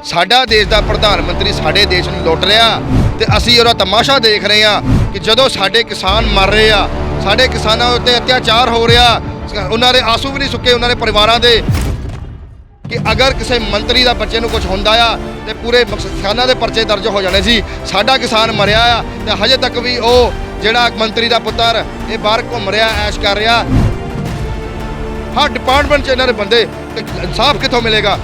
ਸਾਡਾ ਦੇਸ਼ ਦਾ ਪ੍ਰਧਾਨ ਮੰਤਰੀ ਸਾਡੇ ਦੇਸ਼ ਨੂੰ ਲੁੱਟ ਰਿਹਾ ਤੇ ਅਸੀਂ ਉਹਦਾ ਤਮਾਸ਼ਾ ਦੇਖ ਰਹੇ ਹਾਂ ਕਿ ਜਦੋਂ ਸਾਡੇ ਕਿਸਾਨ ਮਰ ਰਹੇ ਆ, ਸਾਡੇ ਕਿਸਾਨਾਂ ਉੱਤੇ ਅਤਿਆਚਾਰ ਹੋ ਰਿਹਾ, ਉਹਨਾਂ ਦੇ ਆਂਸੂ ਵੀ ਨਹੀਂ ਸੁੱਕੇ, ਉਹਨਾਂ ਦੇ ਪਰਿਵਾਰਾਂ ਦੇ, ਕਿ ਅਗਰ ਕਿਸੇ ਮੰਤਰੀ ਦਾ ਬੱਚੇ ਨੂੰ ਕੁਝ ਹੁੰਦਾ ਆ ਤੇ ਪੂਰੇ ਕਿਸਾਨਾਂ ਦੇ ਪਰਚੇ ਦਰਜ ਹੋ ਜਾਣੇ ਸੀ। ਸਾਡਾ ਕਿਸਾਨ ਮਰਿਆ ਆ ਤੇ ਹਜੇ ਤੱਕ ਵੀ ਉਹ ਜਿਹੜਾ ਮੰਤਰੀ ਦਾ ਪੁੱਤਰ ਇਹ ਬਾਹਰ ਘੁੰਮ ਰਿਹਾ, ਐਸ਼ ਕਰ ਰਿਹਾ। ਹਰ ਡਿਪਾਰਟਮੈਂਟ 'ਚ ਇਹਨਾਂ ਦੇ ਬੰਦੇ, ਇਨਸਾਫ ਕਿੱਥੋਂ ਮਿਲੇਗਾ?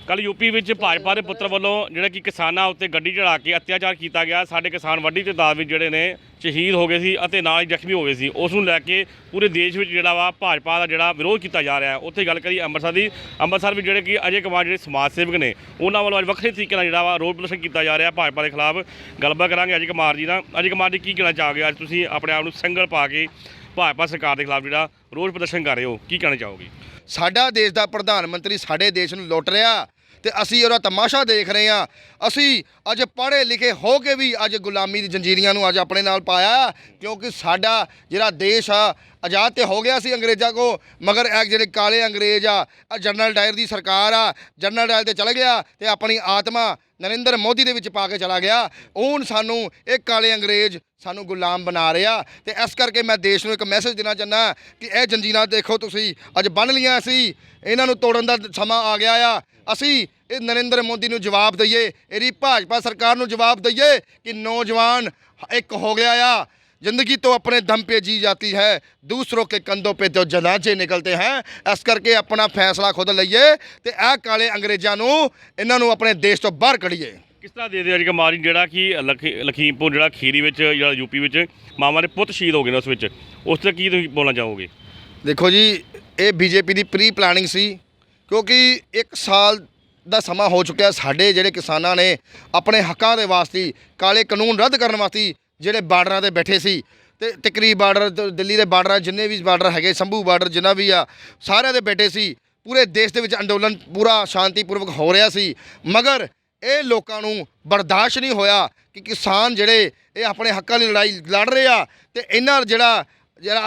ਕੱਲ यूपी ਵਿੱਚ ਭਾਜਪਾ ਦੇ ਪੁੱਤਰ ਵੱਲੋਂ ਜਿਹੜਾ ਕਿ ਕਿਸਾਨਾਂ ਉੱਤੇ ਗੱਡੀ ਚੜਾ ਕੇ ਅਤਿਆਚਾਰ ਕੀਤਾ ਗਿਆ। ਸਾਡੇ ਕਿਸਾਨ ਵੱਡੀ ਤਾਦਾਦ ਵਿੱਚ ਜਿਹੜੇ ਨੇ ਸ਼ਹੀਦ ਹੋ ਗਏ ਸੀ ਅਤੇ ਨਾਲ ਹੀ ਜ਼ਖਮੀ ਹੋ ਗਏ ਸੀ। ਉਸ ਨੂੰ ਲੈ ਕੇ ਪੂਰੇ ਦੇਸ਼ ਵਿੱਚ ਜਿਹੜਾ ਵਾ ਭਾਜਪਾ ਦਾ ਜਿਹੜਾ ਵਿਰੋਧ ਕੀਤਾ ਜਾ ਰਿਹਾ ਹੈ। ਉੱਥੇ ਗੱਲ ਕਰੀ ਅੰਮ੍ਰਿਤਸਰ ਦੀ, ਅੰਮ੍ਰਿਤਸਰ ਵਿੱਚ ਜਿਹੜੇ ਕਿ ਅਜੇ ਕੁਮਾਰ ਜਿਹੜੇ ਸਮਾਜ ਸੇਵਕ ਨੇ ਉਹਨਾਂ ਵੱਲੋਂ ਅੱਜ ਵੱਖਰੇ ਤਰੀਕੇ ਨਾਲ ਜਿਹੜਾ ਵਾ ਰੋਡ ਪ੍ਰਦਰਸ਼ਨ ਕੀਤਾ ਜਾ ਰਿਹਾ ਭਾਜਪਾ ਦੇ ਖਿਲਾਫ। ਗੱਲਬਾਤ ਕਰਾਂਗੇ ਅਜੇ ਕੁਮਾਰ ਜੀ ਨਾਲ। ਅਜੇ ਕੁਮਾਰ ਜੀ, ਕੀ ਕਹਿਣਾ ਚਾਹੋਗੇ? ਅੱਜ ਤੁਸੀਂ ਆਪਣੇ ਆਪ ਨੂੰ ਸੰਗਲ ਪਾ ਕੇ ਭਾਜਪਾ ਸਰਕਾਰ ਦੇ ਖਿਲਾਫ ਜਿਹੜਾ ਰੋਡ ਪ੍ਰਦਰਸ਼ਨ ਕਰ ਰਹੇ ਹੋ, ਕੀ ਕਹਿਣਾ ਚਾਹੋਗੇ? ਸਾਡਾ ਦੇਸ਼ ਦਾ ਪ੍ਰਧਾਨ ਮੰਤਰੀ ਸਾਡੇ ਦੇਸ਼ ਨੂੰ ਲੁੱਟ ਰਿਹਾ ਤੇ ਅਸੀਂ ਉਹਦਾ ਤਮਾਸ਼ਾ ਦੇਖ ਰਹੇ ਹਾਂ। ਅਸੀਂ ਅੱਜ ਪੜ੍ਹੇ ਲਿਖੇ ਹੋ ਕੇ ਵੀ ਅੱਜ ਗੁਲਾਮੀ ਦੀ ਜੰਜੀਰੀਆਂ ਨੂੰ ਅੱਜ ਆਪਣੇ ਨਾਲ ਪਾਇਆ, ਕਿਉਂਕਿ ਸਾਡਾ ਜਿਹੜਾ ਦੇਸ਼ ਆ ਆਜ਼ਾਦ ਤੇ ਹੋ ਗਿਆ ਸੀ ਅੰਗਰੇਜ਼ਾਂ ਕੋ, ਮਗਰ ਇਹ ਜਿਹੜੇ ਕਾਲੇ ਅੰਗਰੇਜ਼ ਆ, ਜਨਰਲ ਡਾਇਰ ਦੀ ਸਰਕਾਰ ਆ, ਜਨਰਲ ਡਾਇਰ ਤੇ ਚਲੇ ਗਿਆ ਤੇ ਆਪਣੀ ਆਤਮਾ ਨਰਿੰਦਰ ਮੋਦੀ ਦੇ ਵਿੱਚ ਪਾ ਕੇ ਚਲਾ ਗਿਆ। ਹੁਣ ਸਾਨੂੰ ਇਹ ਕਾਲੇ ਅੰਗਰੇਜ਼ ਸਾਨੂੰ ਗੁਲਾਮ ਬਣਾ ਰਿਹਾ ਤੇ ਇਸ ਕਰਕੇ ਮੈਂ ਦੇਸ਼ ਨੂੰ ਇੱਕ ਮੈਸੇਜ ਦੇਣਾ ਚਾਹੁੰਦਾ ਕਿ ਇਹ ਜੰਜੀਰਾਂ ਦੇਖੋ ਤੁਸੀਂ ਅੱਜ ਬੰਨ੍ਹ ਲਈਆਂ ਸੀ, ਇਹਨਾਂ ਨੂੰ ਤੋੜਨ ਦਾ ਸਮਾਂ ਆ ਗਿਆ ਆ। ਅਸੀਂ ਇਹ ਨਰਿੰਦਰ ਮੋਦੀ ਨੂੰ ਜਵਾਬ ਦਈਏ, ਇਹਦੀ ਭਾਜਪਾ ਸਰਕਾਰ ਨੂੰ ਜਵਾਬ ਦਈਏ ਕਿ ਨੌਜਵਾਨ ਇੱਕ ਹੋ ਗਿਆ ਆ, ਜ਼ਿੰਦਗੀ तो अपने दम पे जी जाती है, दूसरों के कंधों पे तो जनाजे निकलते हैं। इस करके अपना फैसला खुद लईए ਤੇ ਇਹ ਕਾਲੇ ਅੰਗਰੇਜ਼ਾਂ ਨੂੰ ਇਹਨਾਂ ਨੂੰ ਆਪਣੇ ਦੇਸ਼ ਤੋਂ ਬਾਹਰ ਕੱਢੀਏ। ਕਿਸ ਤਰ੍ਹਾਂ ਦੇ ਅਜੇ ਕੁਮਾਰ ਜੀ, ਜਿਹੜਾ ਕਿ ਲਖੀਮਪੁਰ ਜਿਹੜਾ ਖੀਰੀ ਵਿੱਚ ਜਿਹੜਾ यूपी ਵਿੱਚ ਮਾਵਾਂ ਦੇ ਪੁੱਤ ਸ਼ਹੀਦ ਹੋ ਗਏ ਨੇ, ਉਸ ਵਿੱਚ ਉਸ ਤੇ ਕੀ ਤੁਸੀਂ ਬੋਲਣਾ ਚਾਹੋਗੇ? ਦੇਖੋ ਜੀ, ਇਹ ਬੀਜੇਪੀ ਦੀ ਪ੍ਰੀ ਪਲਾਨਿੰਗ ਸੀ, ਕਿਉਂਕਿ 1 ਸਾਲ ਦਾ ਸਮਾਂ ਹੋ ਚੁੱਕਿਆ। ਸਾਡੇ ਜਿਹੜੇ ਕਿਸਾਨਾਂ ਨੇ ਆਪਣੇ ਹੱਕਾਂ ਦੇ ਵਾਸਤੇ ਕਾਲੇ ਕਾਨੂੰਨ ਰੱਦ ਕਰਨ ਵਾਸਤੇ ਜਿਹੜੇ ਬਾਰਡਰਾਂ 'ਤੇ ਬੈਠੇ ਸੀ ਤੇ ਟਿਕਰੀ ਬਾਰਡਰ, ਦਿੱਲੀ ਦੇ ਬਾਰਡਰ, ਜਿੰਨੇ ਵੀ ਬਾਰਡਰ ਹੈਗੇ, ਸੰਭੂ ਬਾਰਡਰ ਜਿੰਨਾ ਵੀ ਆ, ਸਾਰਿਆਂ ਦੇ ਬੈਠੇ ਸੀ। ਪੂਰੇ ਦੇਸ਼ ਦੇ ਵਿੱਚ ਅੰਦੋਲਨ ਪੂਰਾ ਸ਼ਾਂਤੀਪੂਰਵਕ ਹੋ ਰਿਹਾ ਸੀ, ਮਗਰ ਇਹ ਲੋਕਾਂ ਨੂੰ ਬਰਦਾਸ਼ਤ ਨਹੀਂ ਹੋਇਆ ਕਿ ਕਿਸਾਨ ਜਿਹੜੇ ਇਹ ਆਪਣੇ ਹੱਕਾਂ ਲਈ ਲੜਾਈ ਲੜ ਰਹੇ ਆ ਤੇ ਇਹਨਾਂ ਜਿਹੜਾ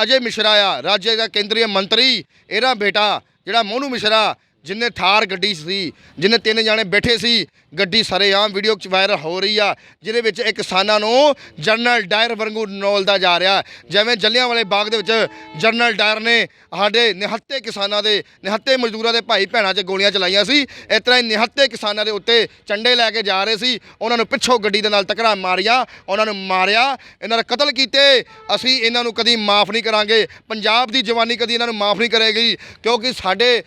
ਅਜੇ ਮਿਸ਼ਰਾ ਆ, ਰਾਜ ਦਾ ਕੇਂਦਰੀ ਮੰਤਰੀ, ਇਹਦਾ ਬੇਟਾ ਜਿਹੜਾ ਮੋਨੂ ਮਿਸ਼ਰਾ, ਜਿੰਨੇ ਥਾਰ ਗੱਡੀ ਸੀ, ਜਿੰਨੇ 3 ਜਾਣੇ ਬੈਠੇ ਸੀ, ਗੱਡੀ ਸਰੇਆਮ ਵੀਡੀਓ 'ਚ ਵਾਇਰਲ ਹੋ ਰਹੀ ਆ, ਜਿਹਦੇ ਵਿੱਚ ਇਹ ਕਿਸਾਨਾਂ ਨੂੰ ਜਨਰਲ ਡਾਇਰ ਵਾਂਗੂ ਨੋਲਦਾ ਜਾ ਰਿਹਾ। ਜਿਵੇਂ ਜੱਲਿਆਂਵਾਲੇ ਬਾਗ ਦੇ ਵਿੱਚ ਜਨਰਲ ਡਾਇਰ ਨੇ ਸਾਡੇ ਨਿਹੱਤੇ ਕਿਸਾਨਾਂ ਦੇ, ਨਿਹੱਤੇ ਮਜ਼ਦੂਰਾਂ ਦੇ ਭਾਈ ਭੈਣਾਂ 'ਚ ਗੋਲੀਆਂ ਚਲਾਈਆਂ ਸੀ, ਇਸ ਤਰ੍ਹਾਂ ਹੀ ਨਿਹੱਤੇ ਕਿਸਾਨਾਂ ਦੇ ਉੱਤੇ ਝੰਡੇ ਲੈ ਕੇ ਜਾ ਰਹੇ ਸੀ, ਉਹਨਾਂ ਨੂੰ ਪਿੱਛੋਂ ਗੱਡੀ ਦੇ ਨਾਲ ਟਕਰਾ ਮਾਰੀਆਂ, ਉਹਨਾਂ ਨੂੰ ਮਾਰਿਆ, ਇਹਨਾਂ ਦਾ ਕਤਲ ਕੀਤੇ। ਅਸੀਂ ਇਹਨਾਂ ਨੂੰ ਕਦੀ ਮਾਫ ਨਹੀਂ ਕਰਾਂਗੇ। ਪੰਜਾਬ ਦੀ ਜਵਾਨੀ ਕਦੀ ਇਹਨਾਂ ਨੂੰ ਮਾਫ ਨਹੀਂ ਕਰੇਗੀ, ਕਿਉਂਕਿ ਸਾਡੇ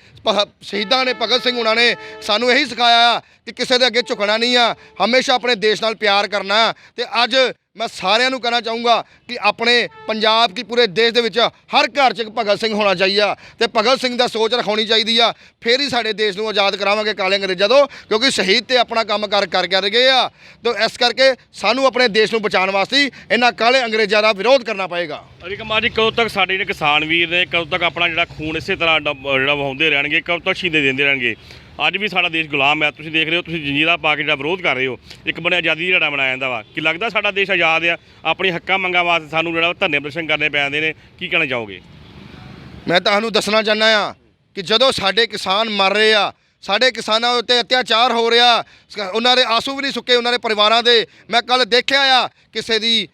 ਸ਼ਹੀਦਾਂ ਨੇ, ਭਗਤ ਸਿੰਘ ਉਹਨਾਂ ਨੇ ਸਾਨੂੰ ਇਹੀ ਸਿਖਾਇਆ ਕਿ ਕਿਸੇ ਦੇ ਅੱਗੇ ਝੁਕਣਾ ਨਹੀਂ ਆ, ਹਮੇਸ਼ਾ ਆਪਣੇ ਦੇਸ਼ ਨਾਲ ਪਿਆਰ ਕਰਨਾ। ਤੇ ਅੱਜ ਮੈਂ ਸਾਰਿਆਂ ਨੂੰ ਕਹਿਣਾ ਚਾਹੂੰਗਾ ਕਿ ਆਪਣੇ ਪੰਜਾਬ ਕੀ ਪੂਰੇ ਦੇਸ਼ ਦੇ ਵਿੱਚ ਹਰ ਘਰ 'ਚ ਇੱਕ ਭਗਤ ਸਿੰਘ ਹੋਣਾ ਚਾਹੀਦਾ ਤੇ ਭਗਤ ਸਿੰਘ ਦਾ ਸੋਚ ਰੱਖਣੀ ਚਾਹੀਦੀ ਆ। ਫਿਰ ਹੀ ਸਾਡੇ ਦੇਸ਼ ਨੂੰ ਆਜ਼ਾਦ ਕਰਾਵਾਂਗੇ ਕਾਲੇ ਅੰਗਰੇਜ਼ਾਂ ਤੋਂ, ਕਿਉਂਕਿ ਸ਼ਹੀਦ ਤੇ ਆਪਣਾ ਕੰਮ ਕਰ ਗਏ ਆ। ਤਾਂ ਇਸ ਕਰਕੇ ਸਾਨੂੰ ਆਪਣੇ ਦੇਸ਼ ਨੂੰ ਬਚਾਉਣ ਵਾਸਤੇ ਇਹਨਾਂ ਕਾਲੇ ਅੰਗਰੇਜ਼ਾਂ ਦਾ ਵਿਰੋਧ ਕਰਨਾ ਪਏਗਾ। ਅਜੇ ਕੁਮਾਰ ਜੀ, ਕਦੋਂ ਤੱਕ ਸਾਡੇ ਜਿਹੜੇ ਕਿਸਾਨ ਵੀਰ ਨੇ, ਕਦੋਂ ਤੱਕ ਆਪਣਾ ਜਿਹੜਾ ਖੂਨ ਇਸੇ ਤਰ੍ਹਾਂ ਜਿਹੜਾ ਵਹਾਉਂਦੇ ਰਹਿਣਗੇ, ਕਦੋਂ ਤੱਕ ਸ਼ਹੀਦੇ ਦਿੰਦੇ ਰਹਿਣਗੇ? ਅੱਜ ਵੀ ਸਾਡਾ ਦੇਸ਼ ਗੁਲਾਮ ਹੈ। ਤੁਸੀਂ ਦੇਖ ਰਹੇ ਹੋ, ਤੁਸੀਂ ਜੰਜੀਰਾਂ ਪਾ ਕੇ ਜਿਹੜਾ ਵਿਰੋਧ ਕਰ ਰਹੇ ਹੋ, ਇੱਕ ਬਣੇ ਆਜ਼ਾਦੀ ਜਿਹੜਾ ਮਨਾਇਆ ਜਾਂਦਾ ਵਾ, ਕਿ ਲੱਗਦਾ ਸਾਡਾ ਦੇਸ਼ ਆਜ਼ਾਦ ਆ? ਆਪਣੀ ਹੱਕਾਂ ਮੰਗਾਂ ਵਾਸਤੇ ਸਾਨੂੰ ਜਿਹੜਾ ਧਰਨੇ ਪ੍ਰਦਰਸ਼ਨ ਕਰਨੇ ਪੈਂਦੇ ਨੇ, ਕੀ ਕਹਿਣਾ ਚਾਹੋਗੇ? ਮੈਂ ਤੁਹਾਨੂੰ ਦੱਸਣਾ ਚਾਹੁੰਦਾ ਆ ਕਿ ਜਦੋਂ ਸਾਡੇ ਕਿਸਾਨ ਮਰ ਰਹੇ ਆ, ਸਾਡੇ ਕਿਸਾਨਾਂ ਉੱਤੇ ਅਤਿਆਚਾਰ ਹੋ ਰਿਹਾ, ਉਹਨਾਂ ਦੇ ਆਂਸੂ ਵੀ ਨਹੀਂ ਸੁੱਕੇ, ਉਹਨਾਂ ਦੇ ਪਰਿਵਾਰਾਂ ਦੇ। ਮੈਂ ਕੱਲ ਦੇਖਿਆ ਆ, ਕਿਸੇ ਦੀ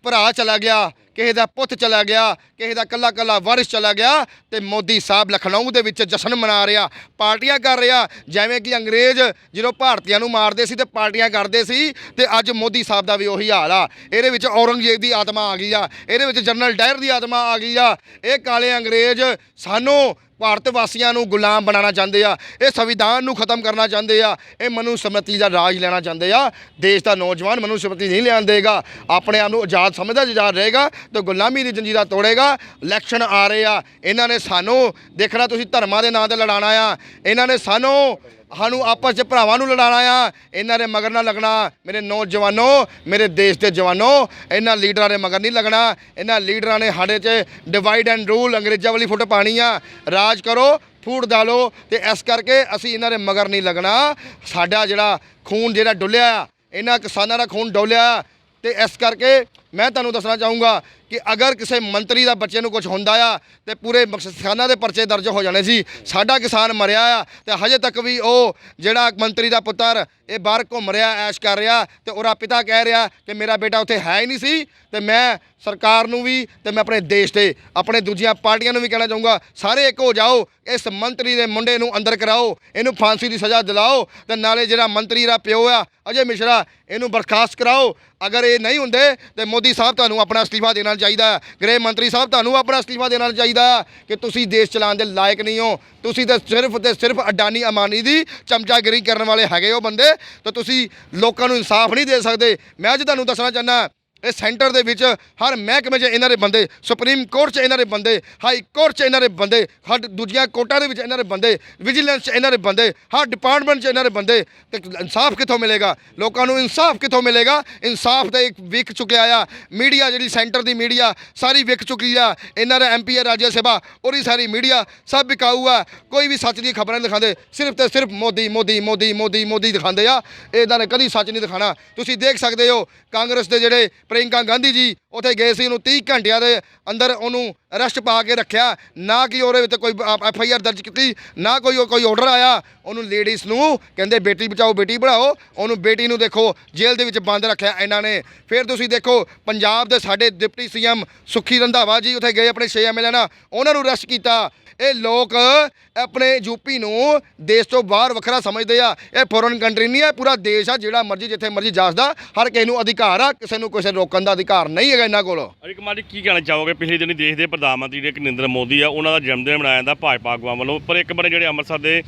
ਭਰਾ ਚਲਾ ਗਿਆ, ਕਿਸੇ ਦਾ ਪੁੱਤ ਚਲਾ ਗਿਆ, ਕਿਸੇ ਦਾ ਕੱਲਾ ਵਾਰਿਸ ਚਲਾ ਗਿਆ, ਤੇ ਮੋਦੀ ਸਾਹਿਬ ਲਖਨਊ ਦੇ ਵਿੱਚ ਜਸ਼ਨ ਮਨਾ ਰਿਹਾ, ਪਾਰਟੀਆਂ ਕਰ ਰਿਹਾ। ਜਿਵੇਂ ਕਿ ਅੰਗਰੇਜ਼ ਜਦੋਂ ਭਾਰਤੀਆਂ ਨੂੰ ਮਾਰਦੇ ਸੀ ਤੇ ਪਾਰਟੀਆਂ ਕਰਦੇ ਸੀ, ਤੇ ਅੱਜ ਮੋਦੀ ਸਾਹਿਬ ਦਾ ਵੀ ਉਹੀ ਹਾਲ ਆ। ਇਹਦੇ ਵਿੱਚ ਔਰੰਗਜ਼ੇਬ ਦੀ ਆਤਮਾ ਆ ਗਈ ਆ, ਇਹਦੇ ਵਿੱਚ ਜਨਰਲ ਡਾਇਰ ਦੀ ਆਤਮਾ ਆ ਗਈ ਆ। ਇਹ ਕਾਲੇ ਅੰਗਰੇਜ਼ ਸਾਨੂੰ ਭਾਰਤ ਵਾਸੀਆਂ ਨੂੰ ਗੁਲਾਮ ਬਣਾਉਣਾ ਚਾਹੁੰਦੇ ਆ, ਇਹ ਸੰਵਿਧਾਨ ਨੂੰ ਖਤਮ ਕਰਨਾ ਚਾਹੁੰਦੇ ਆ, ਇਹ ਮਨੁਸਮਰਤੀ ਦਾ ਰਾਜ ਲੈਣਾ ਚਾਹੁੰਦੇ ਆ। ਦੇਸ਼ ਦਾ ਨੌਜਵਾਨ ਮਨੁਸਮਰਤੀ ਨਹੀਂ ਲੈਣ ਦੇਗਾ, ਆਪਣੇ ਆਪ ਨੂੰ ਆਜ਼ਾਦ ਸਮਝਦਾ ਆਜ਼ਾਦ ਰਹੇਗਾ ਤਾਂ ਗੁਲਾਮੀ ਦੀ ਜੰਜੀਰਾਂ ਤੋੜੇਗਾ। ਇਲੈਕਸ਼ਨ ਆ ਰਹੇ ਆ, ਇਹਨਾਂ ਨੇ ਸਾਨੂੰ ਦੇਖਣਾ, ਤੁਸੀਂ ਧਰਮਾਂ ਦੇ ਨਾਂ 'ਤੇ ਲੜਾਉਣਾ ਆ, ਇਹਨਾਂ ਨੇ ਸਾਨੂੰ ਆਪਸ 'ਚ ਭਰਾਵਾਂ ਨੂੰ ਲੜਾਉਣਾ ਆ। ਇਹਨਾਂ ਦੇ ਮਗਰ ਨਾ ਲੱਗਣਾ ਮੇਰੇ ਨੌਜਵਾਨੋ, ਮੇਰੇ ਦੇਸ਼ ਦੇ ਜਵਾਨੋ, ਇਹਨਾਂ ਲੀਡਰਾਂ ਦੇ ਮਗਰ ਨਹੀਂ ਲੱਗਣਾ। ਇਹਨਾਂ ਲੀਡਰਾਂ ਨੇ ਸਾਡੇ 'ਚ ਡਿਵਾਈਡ ਐਂਡ ਰੂਲ, ਅੰਗਰੇਜ਼ਾਂ ਵਾਲੀ ਫੁੱਟ ਪਾਣੀ ਆ, ਰਾਜ ਕਰੋ ਫੂਟ ਡਾਲੋ, ਤੇ ਇਸ ਕਰਕੇ ਅਸੀਂ ਇਹਨਾਂ ਦੇ ਮਗਰ ਨਹੀਂ ਲੱਗਣਾ। ਸਾਡਾ ਜਿਹੜਾ ਖੂਨ ਜਿਹੜਾ ਡੁੱਲਿਆ, ਇਹਨਾਂ ਕਿਸਾਨਾਂ ਦਾ ਖੂਨ ਡੋਲਿਆ, ਤੇ ਇਸ ਕਰਕੇ ਮੈਂ ਤੁਹਾਨੂੰ ਦੱਸਣਾ ਚਾਹੂੰਗਾ ਕਿ ਅਗਰ ਕਿਸੇ ਮੰਤਰੀ ਦਾ ਬੱਚੇ ਨੂੰ ਕੁਝ ਹੁੰਦਾ ਆ ਤੇ ਪੂਰੇ ਕਿਸਾਨਾਂ ਦੇ ਪਰਚੇ ਦਰਜ ਹੋ ਜਾਣੇ ਸੀ। ਸਾਡਾ ਕਿਸਾਨ ਮਰਿਆ ਆ ਤੇ ਹਜੇ ਤੱਕ ਵੀ ਉਹ ਜਿਹੜਾ ਮੰਤਰੀ ਦਾ ਪੁੱਤਰ ਇਹ ਬਾਹਰ ਘੁੰਮ ਰਿਹਾ, ਐਸ਼ ਕਰ ਰਿਹਾ ਤੇ ਉਹਦਾ ਪਿਤਾ ਕਹਿ ਰਿਹਾ ਕਿ ਮੇਰਾ ਬੇਟਾ ਉੱਥੇ ਹੈ ਹੀ ਨਹੀਂ ਸੀ। ਤੇ ਮੈਂ ਸਰਕਾਰ ਨੂੰ ਵੀ ਤੇ ਮੈਂ ਆਪਣੇ ਦੇਸ਼ ਦੇ ਆਪਣੇ ਦੂਜੀਆਂ ਪਾਰਟੀਆਂ ਨੂੰ ਵੀ ਕਹਿਣਾ ਚਾਹੂੰਗਾ, ਸਾਰੇ ਇੱਕ ਹੋ ਜਾਓ, ਇਸ ਮੰਤਰੀ ਦੇ ਮੁੰਡੇ ਨੂੰ ਅੰਦਰ ਕਰਾਓ, ਇਹਨੂੰ ਫਾਂਸੀ ਦੀ ਸਜ਼ਾ ਦਿਲਾਓ ਤੇ ਨਾਲੇ ਜਿਹੜਾ ਮੰਤਰੀ ਦਾ ਪਿਓ ਆ ਅਜੇ ਮਿਸ਼ਰਾ ਇਹਨੂੰ ਬਰਖਾਸਤ ਕਰਾਓ। ਅਗਰ ਇਹ ਨਹੀਂ ਹੁੰਦੇ ਤੇ ਮੋਦੀ ਸਾਹਿਬ ਤੁਹਾਨੂੰ ਆਪਣਾ ਅਸਤੀਫਾ ਦੇਣਾ ਚਾਹੀਦਾ, ਗ੍ਰਹਿ ਮੰਤਰੀ ਸਾਹਿਬ ਤੁਹਾਨੂੰ ਆਪਣਾ ਅਸਤੀਫਾ ਦੇਣਾ ਚਾਹੀਦਾ ਕਿ ਤੁਸੀਂ ਦੇਸ਼ ਚਲਾਉਣ ਦੇ ਲਾਇਕ ਨਹੀਂ ਹੋ। ਤੁਸੀਂ ਤਾਂ ਸਿਰਫ ਤੇ ਸਿਰਫ ਅਡਾਨੀ ਅਮਾਨੀ ਦੀ ਚਮਚਾਗਿਰੀ ਕਰਨ ਵਾਲੇ ਹੈਗੇ ਹੋ ਬੰਦੇ, ਤਾਂ ਤੁਸੀਂ ਲੋਕਾਂ ਨੂੰ ਇਨਸਾਫ ਨਹੀਂ ਦੇ ਸਕਦੇ। ਮੈਂ ਅੱਜ ਤੁਹਾਨੂੰ ਦੱਸਣਾ ਚਾਹੁੰਦਾ ਇਹ ਸੈਂਟਰ ਦੇ ਵਿੱਚ ਹਰ ਮਹਿਕਮੇ 'ਚ ਇਹਨਾਂ ਦੇ ਬੰਦੇ, ਸੁਪਰੀਮ ਕੋਰਟ 'ਚ ਇਹਨਾਂ ਦੇ ਬੰਦੇ, ਹਾਈ ਕੋਰਟ 'ਚ ਇਹਨਾਂ ਦੇ ਬੰਦੇ, ਹਰ ਦੂਜੀਆਂ ਕੋਰਟਾਂ ਦੇ ਵਿੱਚ ਇਹਨਾਂ ਦੇ ਬੰਦੇ, ਵਿਜੀਲੈਂਸ 'ਚ ਇਹਨਾਂ ਦੇ ਬੰਦੇ, ਹਰ ਡਿਪਾਰਟਮੈਂਟ 'ਚ ਇਹਨਾਂ ਦੇ ਬੰਦੇ। ਤੇ ਇਨਸਾਫ ਕਿੱਥੋਂ ਮਿਲੇਗਾ? ਲੋਕਾਂ ਨੂੰ ਇਨਸਾਫ ਕਿੱਥੋਂ ਮਿਲੇਗਾ? ਇਨਸਾਫ ਤਾਂ ਇੱਕ ਵਿਕ ਚੁੱਕਿਆ ਆ। ਮੀਡੀਆ ਜਿਹੜੀ ਸੈਂਟਰ ਦੀ ਮੀਡੀਆ ਸਾਰੀ ਵਿਕ ਚੁੱਕੀ ਆ। ਇਹਨਾਂ ਦਾ MP ਆ ਰਾਜ ਸਭਾ ਉਹਦੀ ਸਾਰੀ ਮੀਡੀਆ ਸਭ ਵਿਕਾਊ ਆ। ਕੋਈ ਵੀ ਸੱਚ ਦੀ ਖਬਰਾਂ ਨਹੀਂ ਦਿਖਾਉਂਦੇ, ਸਿਰਫ ਤੇ ਸਿਰਫ ਮੋਦੀ ਮੋਦੀ ਮੋਦੀ ਮੋਦੀ ਮੋਦੀ ਦਿਖਾਉਂਦੇ ਆ। ਇਹਨਾਂ ਨੇ ਕਦੀ ਸੱਚ ਨਹੀਂ ਦਿਖਾਣਾ। ਤੁਸੀਂ ਦੇਖ ਸਕਦੇ ਹੋ ਕਾਂਗਰਸ ਦੇ ਜਿਹੜੇ ਪ੍ਰਿੰਕਾ ਗਾਂਧੀ ਜੀ ਉੱਥੇ ਗਏ ਸੀ, ਉਹਨੂੰ 30 ਘੰਟਿਆਂ ਦੇ ਅੰਦਰ ਉਹਨੂੰ ਅਰੈਸਟ ਪਾ ਕੇ ਰੱਖਿਆ, ਨਾ ਕਿ ਉਹਦੇ ਵਿੱਚ ਕੋਈ FIR ਦਰਜ ਕੀਤੀ, ਨਾ ਕੋਈ ਆਰਡਰ ਆਇਆ। ਉਹਨੂੰ ਲੇਡੀਜ਼ ਨੂੰ ਕਹਿੰਦੇ ਬੇਟੀ ਬਚਾਓ ਬੇਟੀ ਪੜ੍ਹਾਓ, ਉਹਨੂੰ ਬੇਟੀ ਨੂੰ ਦੇਖੋ ਜੇਲ੍ਹ ਦੇ ਵਿੱਚ ਬੰਦ ਰੱਖਿਆ ਇਹਨਾਂ ਨੇ। ਫਿਰ ਤੁਸੀਂ ਦੇਖੋ ਪੰਜਾਬ ਦੇ ਸਾਡੇ ਡਿਪਟੀ CM ਸੁਖੀ ਰੰਧਾਵਾ ਜੀ ਉੱਥੇ ਗਏ ਆਪਣੇ 6 MLA ਨਾਲ, ਉਹਨਾਂ ਨੂੰ ਅਰੈਸਟ ਕੀਤਾ। ਇਹ ਲੋਕ ਆਪਣੇ UP ਨੂੰ ਦੇਸ਼ ਤੋਂ ਬਾਹਰ ਵੱਖਰਾ ਸਮਝਦੇ ਆ। ਇਹ ਫੋਰਨ ਕੰਟਰੀ ਨਹੀਂ ਹੈ, ਪੂਰਾ ਦੇਸ਼ ਆ। ਜਿਹੜਾ ਮਰਜ਼ੀ ਜਿੱਥੇ ਮਰਜ਼ੀ ਜਾਸਦਾ, ਹਰ ਕਿਸੇ ਨੂੰ ਅਧਿਕਾਰ ਆ, ਕਿਸੇ ਨੂੰ ਕਿਸੇ ਰੋਕਣ ਦਾ ਅਧਿਕਾਰ ਨਹੀਂ ਹੈਗਾ ਇਹਨਾਂ ਕੋਲ। ਅਜੇ ਕੁਮਾਰ ਜੀ ਕੀ ਕਹਿਣਾ ਚਾਹੋਗੇ? ਪਿਛਲੇ ਦਿਨੀ ਦੇਸ਼ ਦੇ ਪ੍ਰਧਾਨ ਮੰਤਰੀ ਜਿਹੜੇ ਨਰਿੰਦਰ ਮੋਦੀ ਆ, ਉਹਨਾਂ ਦਾ ਜਨਮ ਦਿਨ ਮਨਾਇਆ ਜਾਂਦਾ ਭਾਜਪਾ ਆਗੂਆਂ ਵੱਲੋਂ, ਪਰ ਇੱਕ ਬਾਰੇ ਜਿਹੜੇ ਅੰਮ੍ਰਿਤਸਰ ਦੇ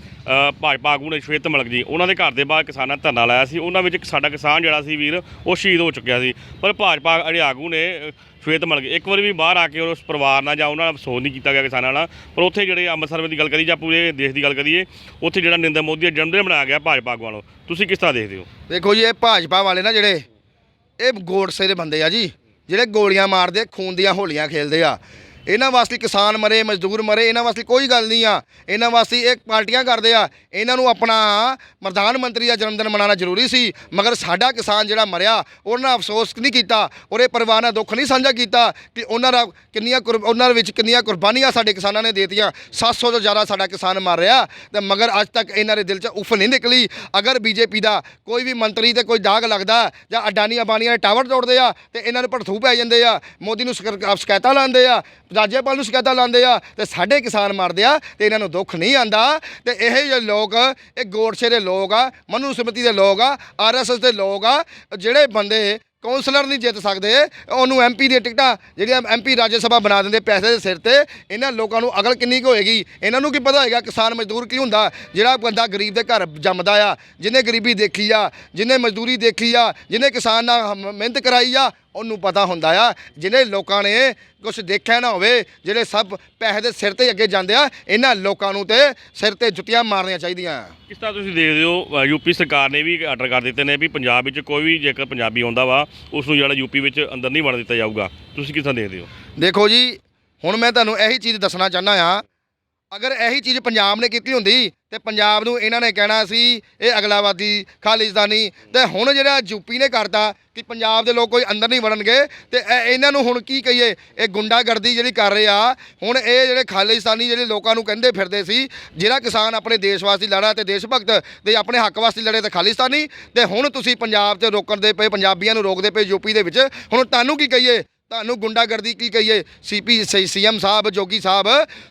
ਭਾਜਪਾ ਆਗੂ ਨੇ ਸ਼ਵੇਤ ਮਲਕ ਜੀ, ਉਹਨਾਂ ਦੇ ਘਰ ਦੇ ਬਾਹਰ ਕਿਸਾਨਾਂ ਧਰਨਾ ਲਾਇਆ ਸੀ। ਉਹਨਾਂ ਵਿੱਚ ਸਾਡਾ ਕਿਸਾਨ ਜਿਹੜਾ ਸੀ ਵੀਰ ਉਹ ਸ਼ਹੀਦ ਹੋ ਚੁੱਕਿਆ ਸੀ, ਪਰ ਭਾਜਪਾ ਜਿਹੜੇ ਆਗੂ ਨੇ ਸ਼ਵੇਤ ਮਲਕ ਇੱਕ ਵਾਰੀ ਵੀ ਬਾਹਰ ਆ ਕੇ ਉਸ ਪਰਿਵਾਰ ਨਾਲ ਜਾਂ ਉਹਨਾਂ ਨਾਲ ਅਫਸੋਸ ਨਹੀਂ ਕੀਤਾ ਗਿਆ ਕਿਸਾਨਾਂ ਨਾਲ। ਪਰ ਉੱਥੇ ਜਿਹੜੇ ਅੰਮ੍ਰਿਤਸਰ ਦੀ ਗੱਲ ਕਰੀ ਜਾਂ ਪੂਰੇ ਦੇਸ਼ ਦੀ ਗੱਲ ਕਰੀਏ, ਉੱਥੇ ਜਿਹੜਾ ਨਰਿੰਦਰ ਮੋਦੀ ਦਾ ਜਨਮ ਦਿਨ ਮਨਾਇਆ ਗਿਆ ਭਾਜਪਾ ਆਗੂਆਂ ਵੱਲੋਂ, ਤੁਸੀਂ ਕਿਸ ਤਰ੍ਹਾਂ ਦੇਖਦੇ ਹੋ? ਦੇਖੋ ਜੀ, ਇਹ ਭਾਜਪਾ ਵਾਲੇ ਨਾ ਜਿਹੜੇ ਇਹ ਗੋਡਸੇ ਦੇ ਬੰਦੇ ਆ ਜੀ, ਜਿਹੜੇ ਗੋਲੀਆਂ ਮਾਰਦੇ, ਖੂਨ ਦੀਆਂ ਹੋਲੀਆਂ ਖੇਲਦੇ ਆ। ਇਹਨਾਂ ਵਾਸਤੇ ਕਿਸਾਨ ਮਰੇ, ਮਜ਼ਦੂਰ ਮਰੇ, ਇਹਨਾਂ ਵਾਸਤੇ ਕੋਈ ਗੱਲ ਨਹੀਂ ਆ। ਇਹਨਾਂ ਵਾਸਤੇ ਇਹ ਪਾਰਟੀਆਂ ਕਰਦੇ ਆ। ਇਹਨਾਂ ਨੂੰ ਆਪਣਾ ਪ੍ਰਧਾਨ ਮੰਤਰੀ ਦਾ ਜਨਮ ਦਿਨ ਮਨਾਉਣਾ ਜ਼ਰੂਰੀ ਸੀ, ਮਗਰ ਸਾਡਾ ਕਿਸਾਨ ਜਿਹੜਾ ਮਰਿਆ ਉਹਨਾਂ ਅਫਸੋਸ ਨਹੀਂ ਕੀਤਾ, ਉਹਦੇ ਪਰਿਵਾਰ ਨਾਲ ਦੁੱਖ ਨਹੀਂ ਸਾਂਝਾ ਕੀਤਾ ਕਿ ਉਹਨਾਂ ਦਾ ਉਹਨਾਂ ਵਿੱਚ ਕਿੰਨੀਆਂ ਕੁਰਬਾਨੀਆਂ ਸਾਡੇ ਕਿਸਾਨਾਂ ਨੇ ਦੇਤੀਆਂ। 700 ਤੋਂ ਜ਼ਿਆਦਾ ਸਾਡਾ ਕਿਸਾਨ ਮਰ ਰਿਹਾ ਤੇ ਮਗਰ ਅੱਜ ਤੱਕ ਇਹਨਾਂ ਦੇ ਦਿਲ 'ਚ ਉਫ ਨਹੀਂ ਨਿਕਲੀ। ਅਗਰ BJP ਦਾ ਕੋਈ ਵੀ ਮੰਤਰੀ ਤੇ ਕੋਈ ਦਾਗ ਲੱਗਦਾ ਜਾਂ ਅਡਾਨੀ ਅਬਾਨੀਆਂ ਦੇ ਟਾਵਰ ਤੋੜਦੇ ਆ ਤੇ ਇਹਨਾਂ ਨੂੰ ਭੜਥੂ ਪੈ ਜਾਂਦੇ ਆ, ਮੋਦੀ ਨੂੰ ਸ਼ਿਕਾਇਤਾਂ ਲਾਉਂਦੇ ਆ, ਰਾਜੇਪਾਲ ਨੂੰ ਸ਼ਿਕਾਇਤਾਂ ਲਾਉਂਦੇ ਆ ਤੇ ਸਾਡੇ ਕਿਸਾਨ ਮਰਦੇ ਆ ਤੇ ਇਹਨਾਂ ਨੂੰ ਦੁੱਖ ਨਹੀਂ ਆਂਦਾ। ਤੇ ਇਹ ਜਿਹੇ ਲੋਕ ਇਹ ਗੋਡਸੇ ਦੇ ਲੋਕ ਆ, ਮਨੂ ਸਮਿਤੀ ਦੇ ਲੋਕ ਆ, RSS ਦੇ ਲੋਕ ਆ। ਜਿਹੜੇ ਬੰਦੇ ਕੌਂਸਲਰ ਨਹੀਂ ਜਿੱਤ ਸਕਦੇ, ਉਹਨੂੰ MP ਦੀਆਂ ਟਿਕਟਾਂ ਜਿਹੜੀਆਂ MP ਰਾਜ ਸਭਾ ਬਣਾ ਦਿੰਦੇ ਪੈਸੇ ਦੇ ਸਿਰ ਤੇ। ਇਹਨਾਂ ਲੋਕਾਂ ਨੂੰ ਅਕਲ ਕਿੰਨੀ ਕੁ ਹੋਏਗੀ? ਇਹਨਾਂ ਨੂੰ ਕੀ ਪਤਾ ਹੋਏਗਾ ਕਿਸਾਨ ਮਜ਼ਦੂਰ ਕੀ ਹੁੰਦਾ? ਜਿਹੜਾ ਬੰਦਾ ਗਰੀਬ ਦੇ ਘਰ ਜੰਮਦਾ ਆ, ਜਿਹਨੇ ਗਰੀਬੀ ਦੇਖੀ ਆ, ਜਿਹਨੇ ਮਜ਼ਦੂਰੀ ਦੇਖੀ ਆ, ਜਿਹਨੇ ਕਿਸਾਨ ਨਾਲ ਮਿਹਨਤ ਕਰਾਈ ਆ, ਉਹਨੂੰ ਪਤਾ ਹੁੰਦਾ ਆ। ਜਿਹਨੇ ਲੋਕਾਂ ਨੇ ਕੁਛ ਦੇਖਿਆ ਨਾ ਹੋਵੇ, ਜਿਹੜੇ ਸਭ ਪੈਸੇ ਦੇ ਸਿਰ ਤੇ ਅੱਗੇ ਜਾਂਦੇ ਆ, ਇਹਨਾਂ ਲੋਕਾਂ ਨੂੰ ਤੇ ਸਿਰ ਤੇ ਜੁੱਤੀਆਂ ਮਾਰਨੀਆਂ ਚਾਹੀਦੀਆਂ। ਕਿਸ ਤਰ੍ਹਾਂ ਤੁਸੀਂ ਦੇਖਦੇ ਹੋ UP ਸਰਕਾਰ ਨੇ ਵੀ ਆਰਡਰ ਕਰ ਦਿੱਤੇ ਨੇ ਵੀ ਪੰਜਾਬ ਵਿੱਚ ਕੋਈ ਵੀ ਜੇਕਰ ਪੰਜਾਬੀ ਆਉਂਦਾ ਵਾ ਉਸ ਨੂੰ ਜਿਹੜਾ UP ਵਿੱਚ ਅੰਦਰ ਨਹੀਂ ਵੜਨ ਦਿੱਤਾ ਜਾਊਗਾ, ਤੁਸੀਂ ਕਿਸ ਤਰ੍ਹਾਂ ਦੇਖਦੇ ਹੋ? ਦੇਖੋ ਜੀ, ਹੁਣ ਮੈਂ ਤੁਹਾਨੂੰ ਇਹੀ ਚੀਜ਼ ਦੱਸਣਾ ਚਾਹੁੰਦਾ ਆ। ਅਗਰ ਇਹੀ ਚੀਜ਼ ਪੰਜਾਬ ਨੇ ਕੀਤੀ ਹੁੰਦੀ ਤੇ ਪੰਜਾਬ ਨੂੰ ਇਹਨਾਂ ਨੇ ਕਹਿਣਾ ਸੀ ਇਹ ਅਗਲਾਵਾਦੀ, ਖਾਲਿਸਤਾਨੀ। ਤੇ ਹੁਣ ਜਿਹੜਾ UP ਨੇ ਕਰਤਾ ਕਿ ਪੰਜਾਬ ਦੇ ਲੋਕ ਕੋਈ ਅੰਦਰ ਨਹੀਂ ਵੜਨਗੇ ਤੇ ਇਹਨਾਂ ਨੂੰ ਹੁਣ ਕੀ ਕਹੀਏ? ਇਹ ਗੁੰਡਾਗਰਦੀ ਜਿਹੜੀ ਕਰ ਰਹੇ ਆ। ਹੁਣ ਇਹ ਜਿਹੜੇ ਖਾਲਿਸਤਾਨੀ ਜਿਹੜੇ ਲੋਕਾਂ ਨੂੰ ਕਹਿੰਦੇ ਫਿਰਦੇ ਸੀ, ਜਿਹੜਾ ਕਿਸਾਨ ਆਪਣੇ ਦੇਸ਼ ਵਾਸਤੇ ਲੜਾ ਤੇ ਦੇਸ਼ ਭਗਤ ਤੇ ਆਪਣੇ ਹੱਕ ਵਾਸਤੇ ਲੜੇ ਤੇ ਖਾਲਿਸਤਾਨੀ, ਤੇ ਹੁਣ ਤੁਸੀਂ ਪੰਜਾਬ 'ਚ ਰੋਕਣ ਦੇ ਪਏ, ਪੰਜਾਬੀਆਂ ਨੂੰ ਰੋਕਦੇ ਪਏ UP ਦੇ ਵਿੱਚ। ਹੁਣ ਤੁਹਾਨੂੰ ਕੀ ਕਹੀਏ? ਤੁਹਾਨੂੰ ਗੁੰਡਾਗਰਦੀ ਕੀ ਕਹੀਏ? CM ਸਾਹਿਬ, ਜੋਗੀ ਸਾਹਿਬ,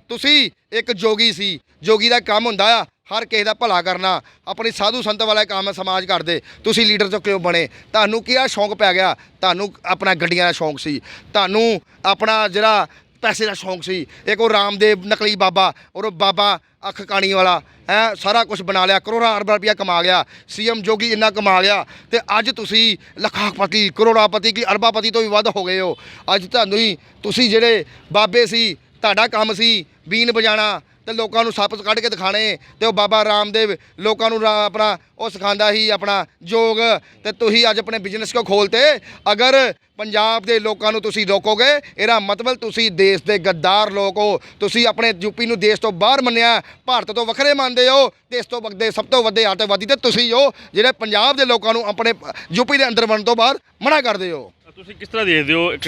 ਤੁਸੀਂ ਇੱਕ ਜੋਗੀ ਸੀ। ਜੋਗੀ ਦਾ ਕੰਮ ਹੁੰਦਾ ਆ ਹਰ ਕਿਸੇ ਦਾ ਭਲਾ ਕਰਨਾ, ਆਪਣੀ ਸਾਧੂ ਸੰਤ ਵਾਲਾ ਕੰਮ ਸਮਾਜ ਕਰਦੇ। ਤੁਸੀਂ ਲੀਡਰ ਤੋਂ ਕਿਉਂ ਬਣੇ? ਤੁਹਾਨੂੰ ਕੀ ਆ ਸ਼ੌਂਕ ਪੈ ਗਿਆ? ਤੁਹਾਨੂੰ ਆਪਣਾ ਗੱਡੀਆਂ ਦਾ ਸ਼ੌਂਕ ਸੀ, ਤੁਹਾਨੂੰ ਆਪਣਾ ਜਿਹੜਾ ਪੈਸੇ ਦਾ ਸ਼ੌਂਕ ਸੀ। ਇੱਕ ਉਹ ਰਾਮਦੇਵ ਨਕਲੀ ਬਾਬਾ, ਔਰ ਬਾਬਾ ਅੱਖ ਕਾਣੀ ਵਾਲਾ ਹੈ, ਸਾਰਾ ਕੁਝ ਬਣਾ ਲਿਆ, ਕਰੋੜਾਂ ਅਰਬਾਂ ਰੁਪਈਆ ਕਮਾ ਗਿਆ। CM ਜੋਗੀ ਇੰਨਾ ਕਮਾ ਗਿਆ ਤੇ ਅੱਜ ਤੁਸੀਂ ਲੱਖਾਂਪਤੀ, ਕਰੋੜਾਪਤੀ ਕੀ ਅਰਬਾਪਤੀ ਤੋਂ ਵੀ ਵੱਧ ਹੋ ਗਏ ਹੋ। ਅੱਜ ਤੁਹਾਨੂੰ ਹੀ ਤੁਸੀਂ ਜਿਹੜੇ ਬਾਬੇ ਸੀ, ਤੁਹਾਡਾ ਕੰਮ ਸੀ ਬੀਨ ਵਜਾਣਾ ਤੇ ਲੋਕਾਂ ਨੂੰ ਸੱਪ ਕੱਢ ਕੇ ਦਿਖਾਣੇ, ਤੇ ਉਹ ਬਾਬਾ ਰਾਮਦੇਵ ਲੋਕਾਂ ਨੂੰ ਆਪਣਾ ਉਹ ਸਿਖਾਉਂਦਾ ਸੀ ਆਪਣਾ ਯੋਗ, ਤੇ ਤੁਸੀਂ ਅੱਜ ਆਪਣੇ ਬਿਜ਼ਨਸ ਕਿਉਂ ਖੋਲਤੇ? ਅਗਰ ਪੰਜਾਬ ਦੇ ਲੋਕਾਂ ਨੂੰ ਤੁਸੀਂ ਰੋਕੋਗੇ, ਇਹਦਾ ਮਤਲਬ ਤੁਸੀਂ ਦੇਸ਼ ਦੇ ਗੱਦਾਰ ਲੋਕ ਹੋ। ਤੁਸੀਂ ਆਪਣੇ UP ਨੂੰ ਦੇਸ਼ ਤੋਂ ਬਾਹਰ ਮੰਨਿਆ, ਭਾਰਤ ਤੋਂ ਵੱਖਰੇ ਮੰਨਦੇ ਹੋ। ਦੇਸ਼ ਤੋਂ ਵੱਡੇ ਸਭ ਤੋਂ ਵੱਡੇ ਆਤੰਕਵਾਦੀ ਤੇ ਤੁਸੀਂ ਹੋ, ਜਿਹੜੇ ਪੰਜਾਬ ਦੇ ਲੋਕਾਂ ਨੂੰ ਆਪਣੇ UP ਦੇ ਅੰਦਰ ਵੜਨ ਤੋਂ ਬਾਅਦ ਮਨਾ ਕਰਦੇ ਹੋ। ਤੁਸੀਂ ਕਿਸ ਤਰ੍ਹਾਂ ਦੇਖਦੇ ਹੋ ਇੱਕ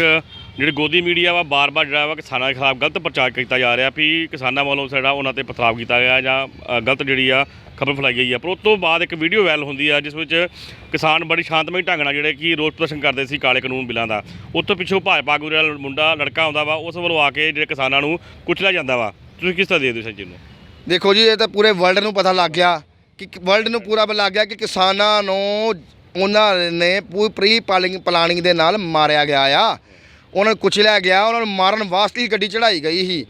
ਜਿਹੜੀ ਗੋਦੀ ਮੀਡੀਆ ਵਾ ਬਾਰ-ਬਾਰ ਜਿਹੜਾ ਵਾ ਕਿਸਾਨਾਂ ਦੇ ਖਿਲਾਫ ਗਲਤ ਪ੍ਰਚਾਰ ਕੀਤਾ ਜਾ ਰਿਹਾ ਵੀ ਕਿਸਾਨਾਂ ਵੱਲੋਂ ਜਿਹੜਾ ਉਹਨਾਂ ਤੇ ਪਥਰਾਵ ਕੀਤਾ ਗਿਆ ਜਾਂ ਗਲਤ ਜਿਹੜੀ ਆ ਖਬਰ ਫੈਲਾਈ ਗਈ ਆ, ਪਰ ਉਸ ਤੋਂ ਬਾਅਦ ਇੱਕ ਵੀਡੀਓ ਵਾਇਰਲ ਹੁੰਦੀ ਆ ਜਿਸ ਵਿੱਚ ਕਿਸਾਨ ਬੜੀ ਸ਼ਾਂਤਮਈ ਢੰਗ ਨਾਲ ਜਿਹੜੇ ਕਿ ਰੋਸ ਪ੍ਰਦਰਸ਼ਨ ਕਰਦੇ ਸੀ ਕਾਲੇ ਕਾਨੂੰਨ ਬਿੱਲਾਂ ਦਾ। ਉਸ ਤੋਂ ਪਿੱਛੋਂ ਭਾਜਪਾ ਆਗੂ ਦਾ ਮੁੰਡਾ ਲੜਕਾ ਆਉਂਦਾ ਵਾ, ਉਸ ਵੱਲੋਂ ਆ ਕੇ ਜਿਹੜੇ ਕਿਸਾਨਾਂ ਨੂੰ ਕੁਚਲਿਆ ਜਾਂਦਾ ਵਾ। ਤੁਸੀਂ ਕਿਸ ਤਰ੍ਹਾਂ ਦੇਖਦੇ ਹੋ ਇਸ ਚੀਜ਼ ਨੂੰ? ਦੇਖੋ ਜੀ, ਇਹ ਤਾਂ ਪੂਰੇ ਵਰਲਡ ਨੂੰ ਪਤਾ ਲੱਗ ਗਿਆ ਕਿ ਵਰਲਡ ਨੂੰ ਪੂਰਾ ਲੱਗ ਗਿਆ ਕਿ ਕਿਸਾਨਾਂ ਨੂੰ ਉਹਨਾਂ ਨੇ ਪ੍ਰੀ ਪਲਾਨਿੰਗ ਦੇ ਨਾਲ ਮਾਰਿਆ ਗਿਆ ਆ, ਉਹਨਾਂ ਨੂੰ ਕੁਚਲਿਆ ਗਿਆ, ਉਹਨਾਂ ਨੂੰ ਮਾਰਨ ਵਾਸਤੇ ਹੀ ਗੱਡੀ ਚੜਾਈ ਗਈ ਸੀ।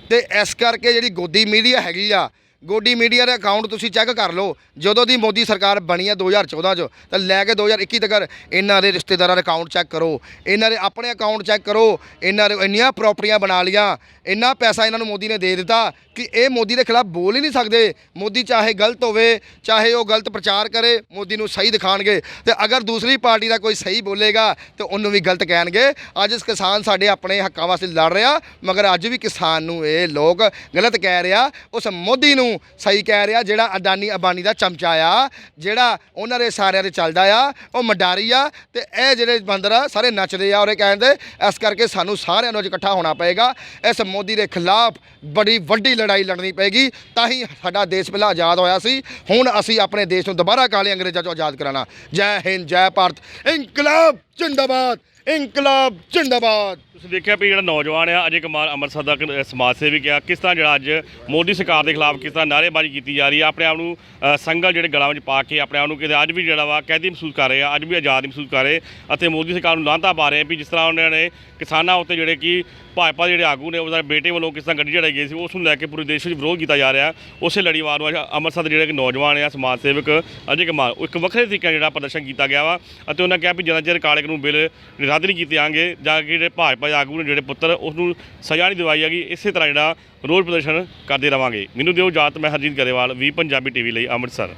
ਤੇ ਇਸ ਕਰਕੇ ਜਿਹੜੀ ਗੋਦੀ ਮੀਡੀਆ ਹੈਗੀ ਆ, ਗੋਦੀ ਮੀਡੀਆ ਦੇ ਅਕਾਊਂਟ ਤੁਸੀਂ ਚੈੱਕ ਕਰ ਲਓ, ਜਦੋਂ ਦੀ ਮੋਦੀ ਸਰਕਾਰ ਬਣੀ ਆ 2014 'ਚ ਤਾਂ ਲੈ ਕੇ 2021 ਤੱਕ ਇਹਨਾਂ ਦੇ ਰਿਸ਼ਤੇਦਾਰਾਂ ਦੇ ਅਕਾਊਂਟ ਚੈੱਕ ਕਰੋ, ਇਹਨਾਂ ਦੇ ਆਪਣੇ ਅਕਾਊਂਟ ਚੈੱਕ ਕਰੋ। ਇਹਨਾਂ ਦੇ ਇੰਨੀਆਂ ਪ੍ਰਾਪਰਟੀਆਂ ਬਣਾ ਲੀਆਂ, ਇੰਨਾ ਪੈਸਾ ਇਹਨਾਂ ਨੂੰ ਮੋਦੀ ਨੇ ਦੇ ਦਿੱਤਾ ਕਿ ਇਹ ਮੋਦੀ ਦੇ ਖਿਲਾਫ ਬੋਲ ਹੀ ਨਹੀਂ ਸਕਦੇ। ਮੋਦੀ ਚਾਹੇ ਗਲਤ ਹੋਵੇ, ਚਾਹੇ ਉਹ ਗਲਤ ਪ੍ਰਚਾਰ ਕਰੇ, ਮੋਦੀ ਨੂੰ ਸਹੀ ਦਿਖਾਣਗੇ, ਤੇ ਅਗਰ ਦੂਸਰੀ ਪਾਰਟੀ ਦਾ ਕੋਈ ਸਹੀ ਬੋਲੇਗਾ ਤੇ ਉਹਨੂੰ ਵੀ ਗਲਤ ਕਹਿਣਗੇ। ਅੱਜ ਕਿਸਾਨ ਸਾਡੇ ਆਪਣੇ ਹੱਕਾਂ ਵਾਸਤੇ ਲੜ ਰਿਹਾ, ਮਗਰ ਅੱਜ ਵੀ ਕਿਸਾਨ ਨੂੰ ਇਹ ਲੋਕ ਗਲਤ ਕਹਿ ਰਿਹਾ, ਉਸ ਮੋਦੀ ਨੂੰ ਸਹੀ ਕਹਿ ਰਿਹਾ ਜਿਹੜਾ ਅਡਾਨੀ ਅੰਬਾਨੀ ਦਾ ਚਮਚਾ ਆ, ਜਿਹੜਾ ਉਹਨਾਂ ਦੇ ਸਾਰਿਆਂ ਦੇ ਚੱਲਦਾ ਆ, ਉਹ ਮਡਾਰੀ ਆ। ਤੇ ਇਹ ਜਿਹੜੇ ਬੰਦਰ ਆ ਸਾਰੇ ਨੱਚਦੇ ਆ ਔਰ ਇਹ ਕਹਿੰਦੇ। ਇਸ ਕਰਕੇ ਸਾਨੂੰ ਸਾਰਿਆਂ ਨੂੰ ਅੱਜ ਇਕੱਠਾ ਹੋਣਾ ਪਏਗਾ, ਇਸ ਮੋਦੀ ਦੇ ਖਿਲਾਫ ਬੜੀ ਵੱਡੀ ਲੜਾਈ ਲੜਨੀ ਪਏਗੀ। ਤਾਂ ਹੀ ਸਾਡਾ ਦੇਸ਼ ਪਹਿਲਾਂ ਆਜ਼ਾਦ ਹੋਇਆ ਸੀ, ਹੁਣ ਅਸੀਂ ਆਪਣੇ ਦੇਸ਼ ਨੂੰ ਦੁਬਾਰਾ ਕਾਲੇ ਅੰਗਰੇਜ਼ਾਂ ਤੋਂ ਆਜ਼ਾਦ ਕਰਾਉਣਾ। ਜੈ ਹਿੰਦ, ਜੈ ਭਾਰਤ, ਇਨਕਲਾਬ ਜਿੰਦਾਬਾਦ, ਇਨਕਲਾਬ ਜਿੰਦਾਬਾਦ। ਤੁਸੀਂ ਦੇਖਿਆ ਵੀ ਜਿਹੜਾ ਨੌਜਵਾਨ ਆ ਅਜੇ ਕੁਮਾਰ ਅੰਮ੍ਰਿਤਸਰ ਦਾ ਇੱਕ ਸਮਾਜ ਸੇਵਕ ਆ, ਕਿਸ ਤਰ੍ਹਾਂ ਜਿਹੜਾ ਅੱਜ ਮੋਦੀ ਸਰਕਾਰ ਦੇ ਖਿਲਾਫ ਕਿਸ ਤਰ੍ਹਾਂ ਨਾਅਰੇਬਾਜ਼ੀ ਕੀਤੀ ਜਾ ਰਹੀ ਆ, ਆਪਣੇ ਆਪ ਨੂੰ ਸੰਗਲ ਜਿਹੜੇ ਗਲਾਂ ਵਿੱਚ ਪਾ ਕੇ ਆਪਣੇ ਆਪ ਨੂੰ ਕਿਤੇ ਅੱਜ ਵੀ ਜਿਹੜਾ ਵਾ ਕੈਦੀ ਮਹਿਸੂਸ ਕਰ ਰਹੇ ਆ, ਅੱਜ ਵੀ ਆਜ਼ਾਦ ਮਹਿਸੂਸ ਕਰ ਰਹੇ, ਅਤੇ ਮੋਦੀ ਸਰਕਾਰ ਨੂੰ ਲਾਂਭਾ ਪਾ ਰਹੇ ਵੀ ਜਿਸ ਤਰ੍ਹਾਂ ਉਹਨਾਂ ਨੇ ਕਿਸਾਨਾਂ ਉੱਤੇ ਜਿਹੜੇ ਕਿ ਭਾਜਪਾ ਦੇ ਜਿਹੜੇ ਆਗੂ ਨੇ ਉਹਦੇ ਬੇਟੇ ਵੱਲੋਂ ਕਿਸ ਤਰ੍ਹਾਂ ਗੱਡੀ ਚੜਾਈ ਗਈ ਸੀ, ਉਸ ਨੂੰ ਲੈ ਕੇ ਪੂਰੇ ਦੇਸ਼ ਵਿੱਚ ਵਿਰੋਧ ਕੀਤਾ ਜਾ ਰਿਹਾ। ਉਸੇ ਲੜੀਵਾਰ ਨੂੰ ਅੰਮ੍ਰਿਤਸਰ ਦੇ ਜਿਹੜੇ ਕਿ ਨੌਜਵਾਨ ਆ ਸਮਾਜ ਸੇਵਕ ਅਜੇ ਕੁਮਾਰ, ਇੱਕ ਵੱਖਰੇ ਤਰੀਕੇ ਨਾਲ ਜਿਹੜਾ ਪ੍ਰਦਰਸ਼ਨ ਕੀਤਾ ਗਿਆ ਵਾ, ਅਤੇ ਉਹਨਾਂ ਕਿਹਾ ਵੀ ਜਿੰਨਾ ਚਿਰ ਕਾਲੇ ਕਾਨੂੰਨ ਬਿੱਲ ਰੱਦ ਨਹੀਂ ਕੀਤੇ ਜਾਣਗੇ ਜਾਂ ਕਿ ਜਿਹੜੇ ਭਾਜਪਾ ਦੇ ਆਗੂ ਨੇ ਜਿਹੜੇ ਪੁੱਤਰ ਉਸ ਨੂੰ ਸਜ਼ਾ ਨਹੀਂ ਦਿਵਾਈ ਜਾਏਗੀ, ਇਸੇ ਤਰ੍ਹਾਂ ਜਿਹੜਾ ਰੋਜ਼ ਪ੍ਰਦਰਸ਼ਨ ਕਰਦੇ ਰਵਾਂਗੇ। ਮੈਨੂੰ ਦਿਓ ਇਜਾਜ਼ਤ, ਮੈਂ ਹਰਜੀਤ ਗਰੇਵਾਲ, ਵੀ ਪੰਜਾਬੀ ਟੀਵੀ ਲਈ ਅੰਮ੍ਰਿਤਸਰ।